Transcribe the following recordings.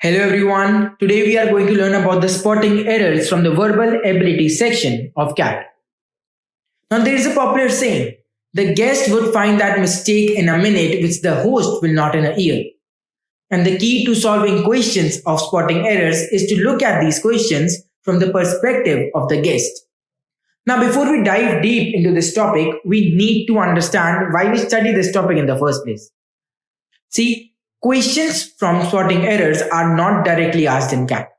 Hello everyone. Today we are going to learn about the spotting errors from the verbal ability section of CAT. Now there is a popular saying, the guest would find that mistake in a minute which the host will not in a year. And the key to solving questions of spotting errors is to look at these questions from the perspective of the guest. Now before we dive deep into this topic, we need to understand why we study this topic in the first place. See, questions from spotting errors are not directly asked in CAT.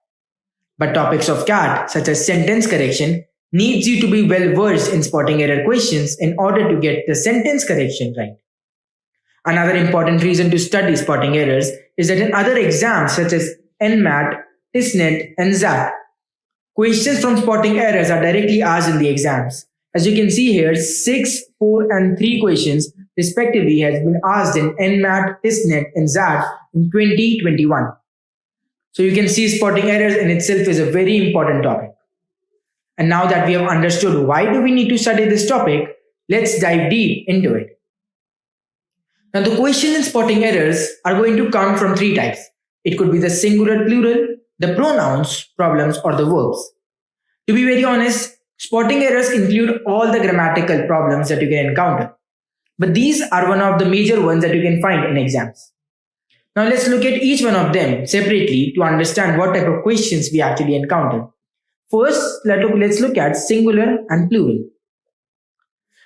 But topics of CAT, such as sentence correction, needs you to be well versed in spotting error questions in order to get the sentence correction right. Another important reason to study spotting errors is that in other exams such as NMAT, TISNET, and XAT, questions from spotting errors are directly asked in the exams. As you can see here, 6, 4, and 3 questions respectively has been asked in NMAT, TISNET, and XAT in 2021. So you can see spotting errors in itself is a very important topic. And now that we have understood why do we need to study this topic, let's dive deep into it. Now the questions in spotting errors are going to come from 3 types. It could be the singular plural, the pronouns, problems, or the verbs. To be very honest, spotting errors include all the grammatical problems that you can encounter. But these are one of the major ones that you can find in exams. Now let's look at each one of them separately to understand what type of questions we actually encounter. First, let's look at singular and plural.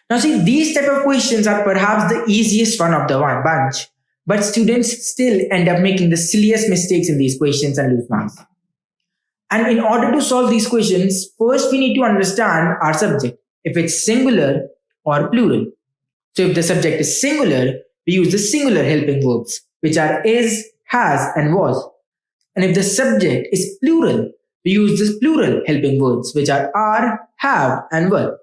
Now see, these type of questions are perhaps the easiest one of the bunch, but students still end up making the silliest mistakes in these questions and lose marks. And in order to solve these questions, first we need to understand our subject, if it's singular or plural. So if the subject is singular, we use the singular helping verbs, which are is, has, and was. And if the subject is plural, we use the plural helping verbs, which are, have, and were.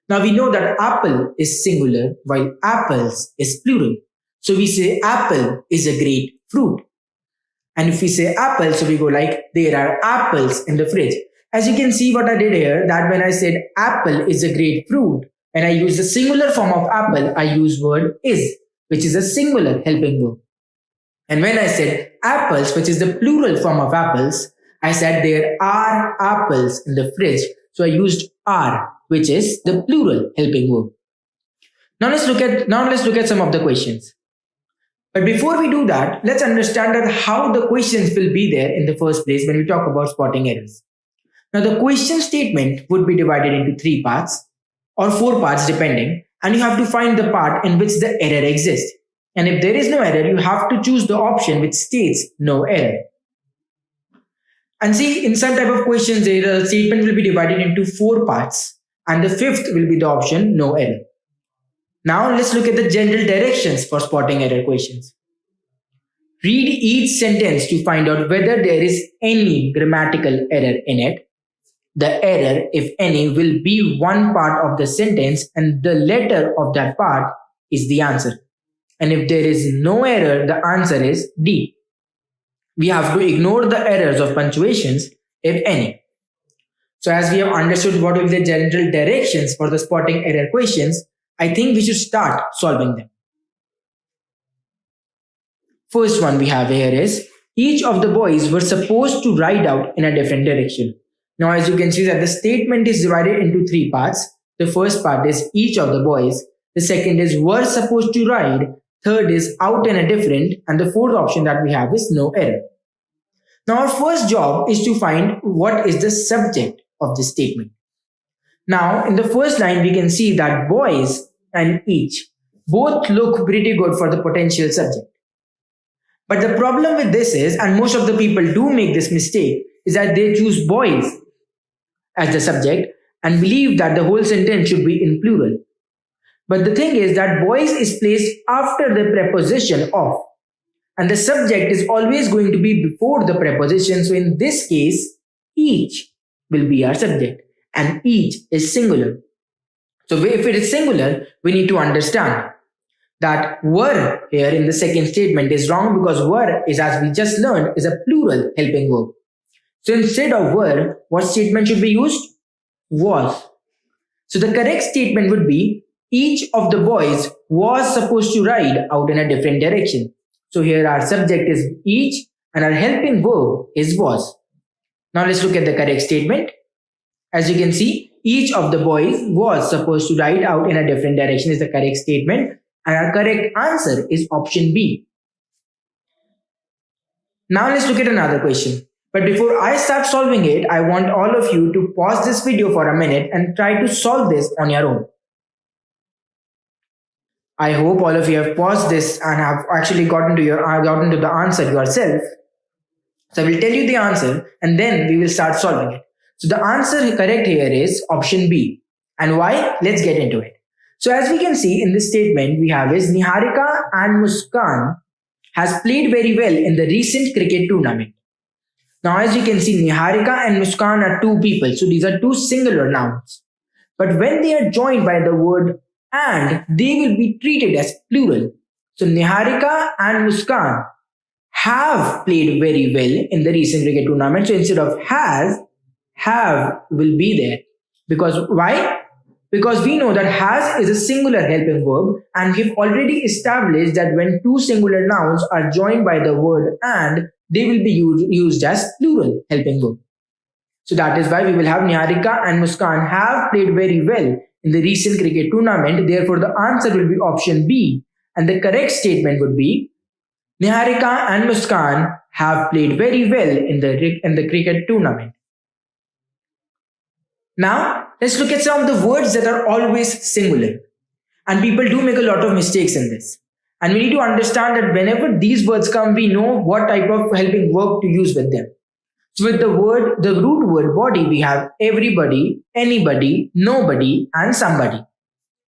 Now we know that apple is singular, while apples is plural. So we say apple is a great fruit. And if we say apple, so we go like, there are apples in the fridge. As you can see what I did here, that when I said apple is a great fruit, and I use the singular form of apple, I use word is, which is a singular helping verb. And when I said apples, which is the plural form of apples, I said there are apples in the fridge. So I used are, which is the plural helping verb. Now let's look at some of the questions. But before we do that, let's understand that how the questions will be there in the first place when we talk about spotting errors. Now the question statement would be divided into 3 parts or 4 parts depending, and you have to find the part in which the error exists. And if there is no error, you have to choose the option which states no error. And see, in some type of questions, the statement will be divided into 4 parts, and the 5th will be the option no error. Now let's look at the general directions for spotting error questions. Read each sentence to find out whether there is any grammatical error in it. The error, if any, will be one part of the sentence, and the letter of that part is the answer. And if there is no error, the answer is D. We have to ignore the errors of punctuations, if any. So as we have understood what will be the general directions for the spotting error questions, I think we should start solving them. First one we have here is, each of the boys were supposed to ride out in a different direction. Now as you can see that the statement is divided into 3 parts. The first part is each of the boys. The second is were supposed to ride. Third is out in a different. And the fourth option that we have is no error. Now our first job is to find what is the subject of this statement. Now in the first line we can see that boys and each both look pretty good for the potential subject. But the problem with this is, and most of the people do make this mistake, is that they choose boys as the subject and believe that the whole sentence should be in plural. But the thing is that boys is placed after the preposition of, and the subject is always going to be before the preposition. So in this case, each will be our subject, and each is singular. So if it is singular, we need to understand that were here in the second statement is wrong, because were is, as we just learned, is a plural helping verb. So instead of were, what statement should be used? Was. So the correct statement would be, each of the boys was supposed to ride out in a different direction. So here our subject is each and our helping verb is was. Now let's look at the correct statement. As you can see, each of the boys was supposed to write out in a different direction is the correct statement, and our correct answer is option B. Now let's look at another question. But before I start solving it, I want all of you to pause this video for a minute and try to solve this on your own. I hope all of you have paused this and have actually gotten to the answer yourself. So I will tell you the answer and then we will start solving it. So the answer correct here is option B. And why? Let's get into it. So as we can see in this statement, we have is Niharika and Muskan has played very well in the recent cricket tournament. Now as you can see, Niharika and Muskan are two people. So these are two singular nouns. But when they are joined by the word and, they will be treated as plural. So Niharika and Muskan have played very well in the recent cricket tournament. So instead of has, have will be there. Because why? Because we know that has is a singular helping verb, and we've already established that when two singular nouns are joined by the word and, they will be used as plural helping verb. So that is why we will have Niharika and Muskan have played very well in the recent cricket tournament. Therefore, the answer will be option B, and the correct statement would be Niharika and Muskan have played very well in the cricket tournament. Now, let's look at some of the words that are always singular. And people do make a lot of mistakes in this. And we need to understand that whenever these words come, we know what type of helping verb to use with them. So with the root word body, we have everybody, anybody, nobody, and somebody.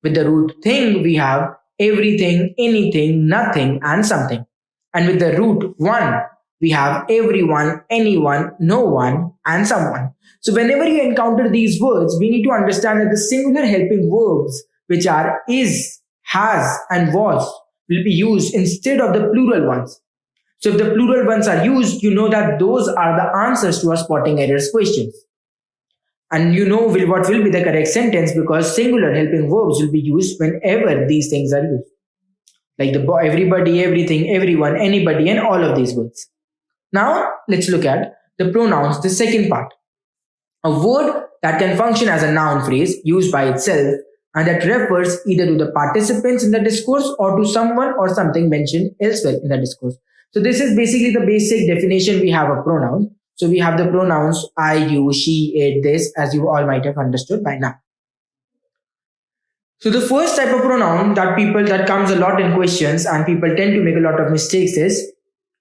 With the root thing, we have everything, anything, nothing, and something. And with the root one, we have everyone, anyone, no one, and someone. So whenever you encounter these words, we need to understand that the singular helping verbs, which are is, has, and was, will be used instead of the plural ones. So if the plural ones are used, you know that those are the answers to our spotting errors questions. And you know what will be the correct sentence, because singular helping verbs will be used whenever these things are used. Like the everybody, everything, everyone, anybody, and all of these words. Now, let's look at the pronouns, the second part. A word that can function as a noun phrase used by itself and that refers either to the participants in the discourse or to someone or something mentioned elsewhere in the discourse. So this is basically the basic definition we have of pronouns. So we have the pronouns I, you, she, it, this, as you all might have understood by now. So the first type of pronoun that comes a lot in questions and people tend to make a lot of mistakes is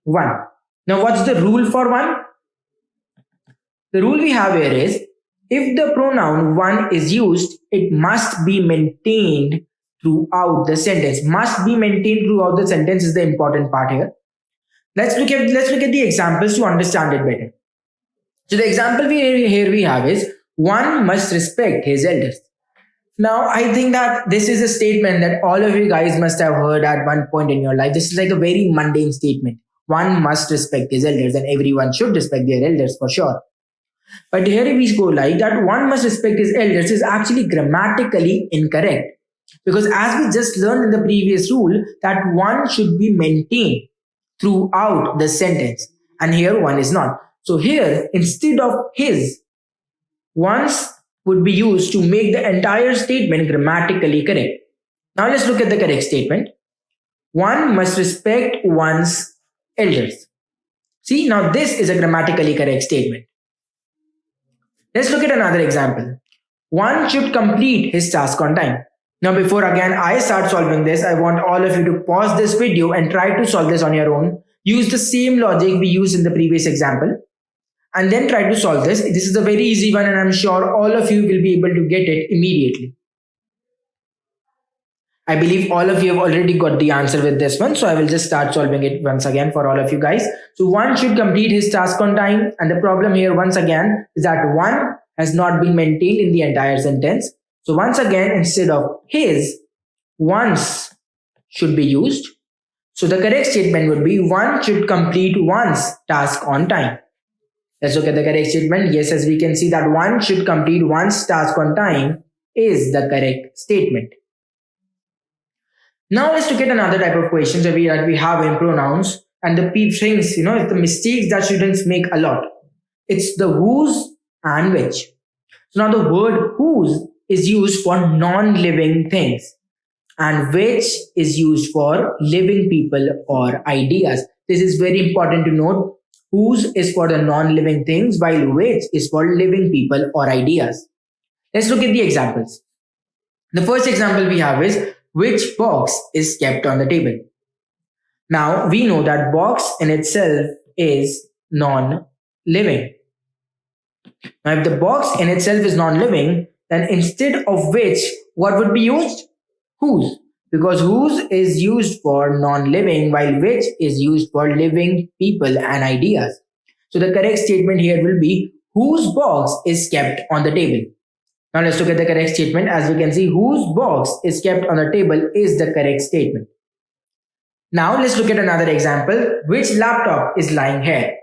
one. Now what's the rule for one? The rule we have here is if the pronoun one is used, it must be maintained throughout the sentence. Must be maintained throughout the sentence is the important part here. Let's look at the examples to understand it better. So the example we have is one must respect his elders. Now, I think that this is a statement that all of you guys must have heard at one point in your life. This is like a very mundane statement. One must respect his elders and everyone should respect their elders for sure. But here we go like that one must respect his elders is actually grammatically incorrect. Because as we just learned in the previous rule that one should be maintained throughout the sentence. And here one is not. So here instead of his, one's would be used to make the entire statement grammatically correct. Now let's look at the correct statement. One must respect one's elders. See, now this is a grammatically correct statement. Let's look at another example. One should complete his task on time. Now before again I start solving this, I want all of you to pause this video and try to solve this on your own. Use the same logic we used in the previous example. And then try to solve this. This is a very easy one and I'm sure all of you will be able to get it immediately. I believe all of you have already got the answer with this one. So I will just start solving it once again for all of you guys. So one should complete his task on time. And the problem here once again is that one has not been maintained in the entire sentence. So once again, instead of his, one's should be used. So the correct statement would be one should complete one's task on time. Let's look at the correct statement. Yes, as we can see that one should complete one's task on time is the correct statement. Now let's look at another type of questions that we have in pronouns. and the things, it's the mistakes that students make a lot. It's the whose and which. So now the word whose is used for non-living things, and which is used for living people or ideas. This is very important to note. Whose is for the non-living things, while which is for living people or ideas. Let's look at the examples. The first example we have is which box is kept on the table. Now we know that box in itself is non-living. Now if the box in itself is non-living, then instead of which, what would be used? Whose. Because whose is used for non-living, while which is used for living people and ideas. So the correct statement here will be whose box is kept on the table. Now let's look at the correct statement. As we can see, whose box is kept on the table is the correct statement. Now let's look at another example. Which laptop is lying here?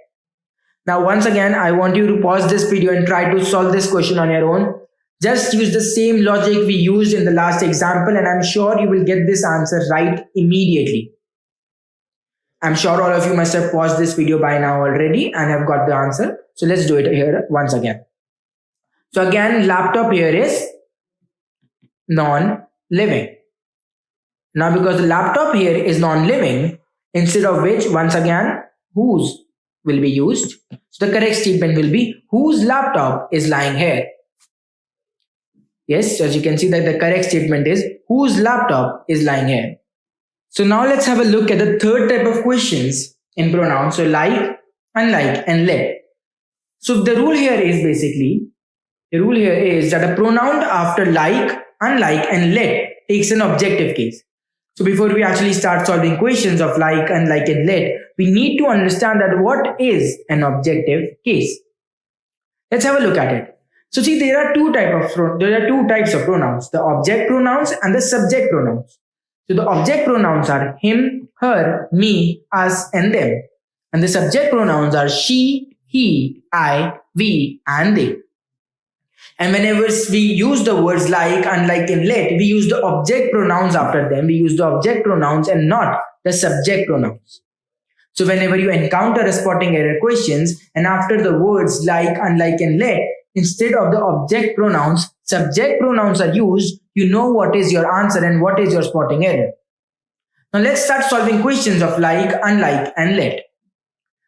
Now once again, I want you to pause this video and try to solve this question on your own. Just use the same logic we used in the last example, and I'm sure you will get this answer right immediately. I'm sure all of you must have paused this video by now already and have got the answer. So let's do it here once again. So again, laptop here is non-living. Now because the laptop here is non-living, instead of which, once again, whose will be used. So the correct statement will be whose laptop is lying here. Yes, so as you can see that the correct statement is whose laptop is lying here. So now let's have a look at the third type of questions in pronouns. So like, unlike, and let. So the rule here is that a pronoun after like, unlike, and let takes an objective case. So before we actually start solving questions of like, unlike, and let, we need to understand that what is an objective case. Let's have a look at it. So see, there are two types of pronouns, the object pronouns and the subject pronouns. So the object pronouns are him, her, me, us, and them. And the subject pronouns are she, he, I, we, and they. And whenever we use the words like, unlike, and let, we use the object pronouns after them. We use the object pronouns and not the subject pronouns. So whenever you encounter a spotting error questions, and after the words like, unlike, and let, instead of the object pronouns, subject pronouns are used, you know what is your answer and what is your spotting error. Now let's start solving questions of like, unlike, and let.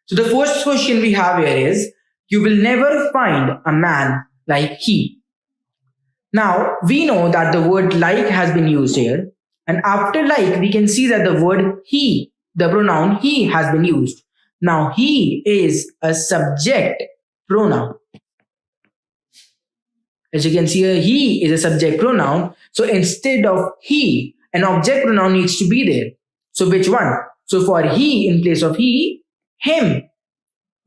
So the first question we have here is, you will never find a man like he. Now we know that the word like has been used here, and after like we can see that the word he, the pronoun he, has been used. Now he is a subject pronoun. As you can see here, he is a subject pronoun. So instead of he, an object pronoun needs to be there. So which one? So for he, in place of he, him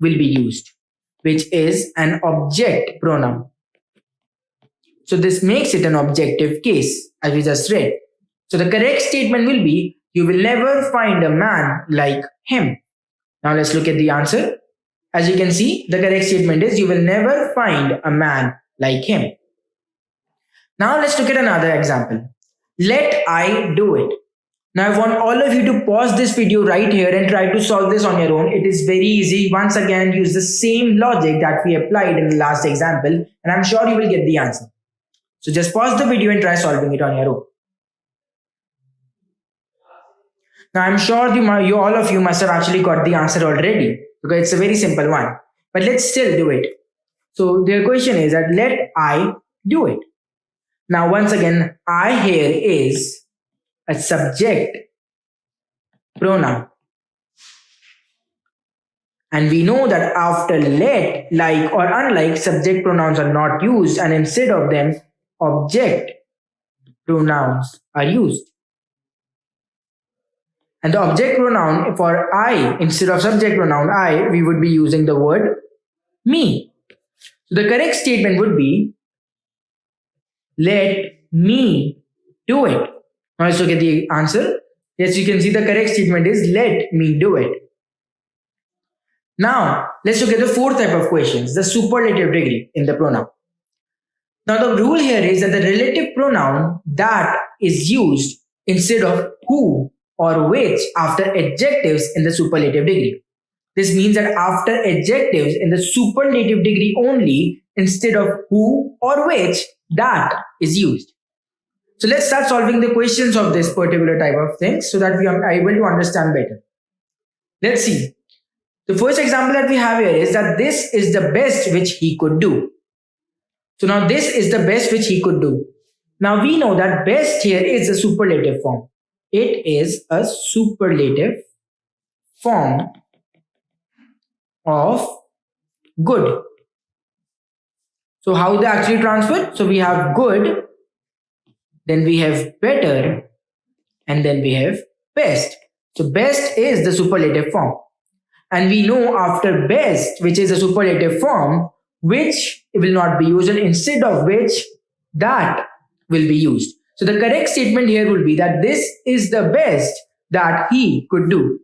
will be used, which is an object pronoun. So this makes it an objective case, as we just read. So the correct statement will be, you will never find a man like him. Now let's look at the answer. As you can see, the correct statement is, you will never find a man like him. Now let's look at another example. Let I do it. Now I want all of you to pause this video right here and try to solve this on your own. It is very easy. Once again, use the same logic that we applied in the last example, and I'm sure you will get the answer. So just pause the video and try solving it on your own. Now I'm sure all of you must have actually got the answer already, because it's a very simple one. But let's still do it. So the question is that let I do it. Now once again, I here is a subject pronoun. And we know that after let, like, or unlike, subject pronouns are not used, and instead of them, object pronouns are used. And the object pronoun for I, instead of subject pronoun I, we would be using the word me. So the correct statement would be, let me do it. Now let's look at the answer. Yes, you can see the correct statement is, let me do it. Now let's look at the fourth type of questions, the superlative degree in the pronoun. Now the rule here is that the relative pronoun that is used instead of who or which after adjectives in the superlative degree. This means that after adjectives in the superlative degree only, instead of who or which, that is used. So let's start solving the questions of this particular type of things so that we are able to understand better. Let's see. The first example that we have here is that this is the best which he could do. So now this is the best which he could do. Now we know that best here is a superlative form. It is a superlative form of good. So how they actually transfer? So we have good, then we have better, and then we have best. So best is the superlative form. And we know after best, which is a superlative form, which will not be used, and instead of which, that will be used. So the correct statement here will be that this is the best that he could do.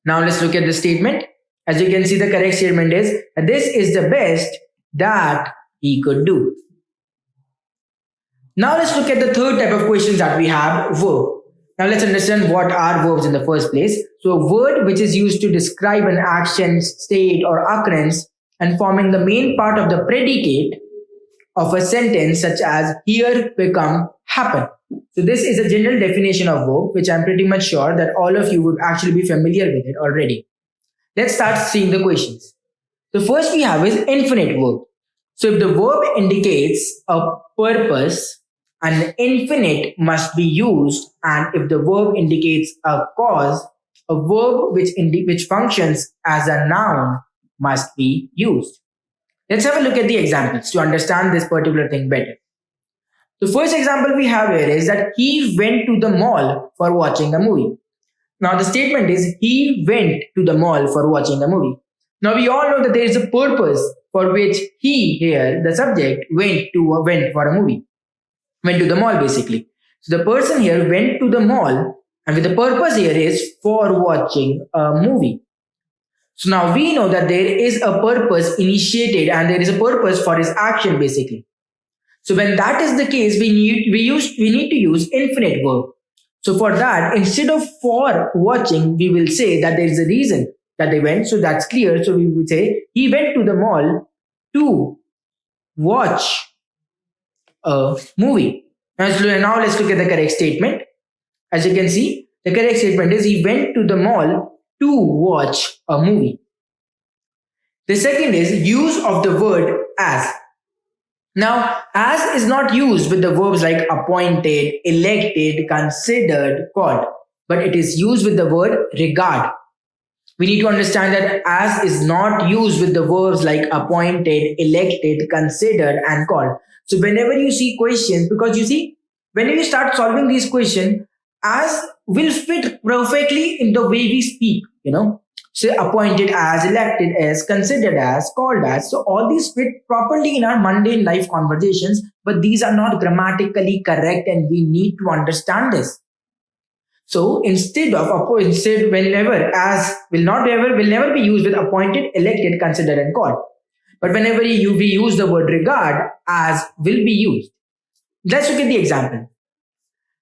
Now let's look at the statement. As you can see, the correct statement is that this is the best that he could do. Now let's look at the third type of questions that we have, verb. Now let's understand what are verbs in the first place. So a word which is used to describe an action, state or occurrence and forming the main part of the predicate of a sentence such as here, become, happen. So this is a general definition of verb which I'm pretty much sure that all of you would actually be familiar with it already. Let's start seeing the questions. The first we have is infinite verb. So if the verb indicates a purpose, an infinite must be used, and if the verb indicates a cause, a verb which functions as a noun must be used. Let's have a look at the examples to understand this particular thing better. The first example we have here is that he went to the mall for watching a movie. Now the statement is he went to the mall for watching a movie. Now we all know that there is a purpose for which he here, the subject, went for a movie. Went to the mall basically. So the person here went to the mall, and with the purpose here is for watching a movie. So now we know that there is a purpose initiated and there is a purpose for his action basically. So when that is the case, we need to use infinite verb. So for that, instead of for watching, we will say that there is a reason that they went. So that's clear. So we would say he went to the mall to watch a movie. Now let's look at the correct statement. As you can see, the correct statement is he went to the mall to watch a movie. The second is use of the word as. Now, as is not used with the verbs like appointed, elected, considered, called, but it is used with the word regard. We need to understand that as is not used with the verbs like appointed, elected, considered, and called. So whenever you see questions, because you see, whenever you start solving these questions, as will fit perfectly in the way we speak, say appointed as, elected as, considered as, called as. So all these fit properly in our mundane life conversations, but these are not grammatically correct and we need to understand this. So whenever as will never be used with appointed, elected, considered and called. But whenever we use the word regard, as will be used. Let's look at the example.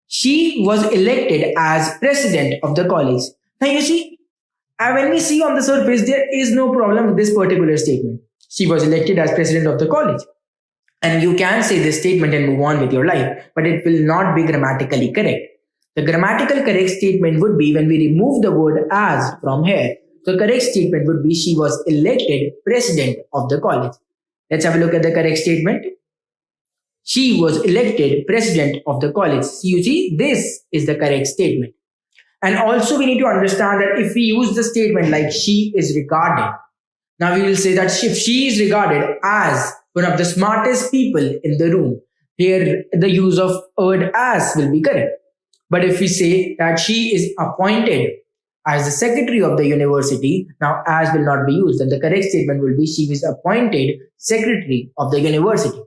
She was elected as president of the college. Now you see, when we see on the surface, there is no problem with this particular statement. She was elected as president of the college. And you can say this statement and move on with your life, but it will not be grammatically correct. The grammatical correct statement would be when we remove the word as from here. The correct statement would be she was elected president of the college. Let's have a look at the correct statement. She was elected president of the college. So you see, this is the correct statement. And also we need to understand that if we use the statement like she is regarded, now we will say that if she is regarded as one of the smartest people in the room, here the use of word as will be correct. But if we say that she is appointed as the secretary of the university, now as will not be used. And the correct statement will be she is appointed secretary of the university.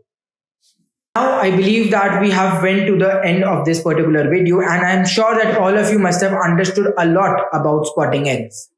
Now I believe that we have went to the end of this particular video, and I am sure that all of you must have understood a lot about spotting errors.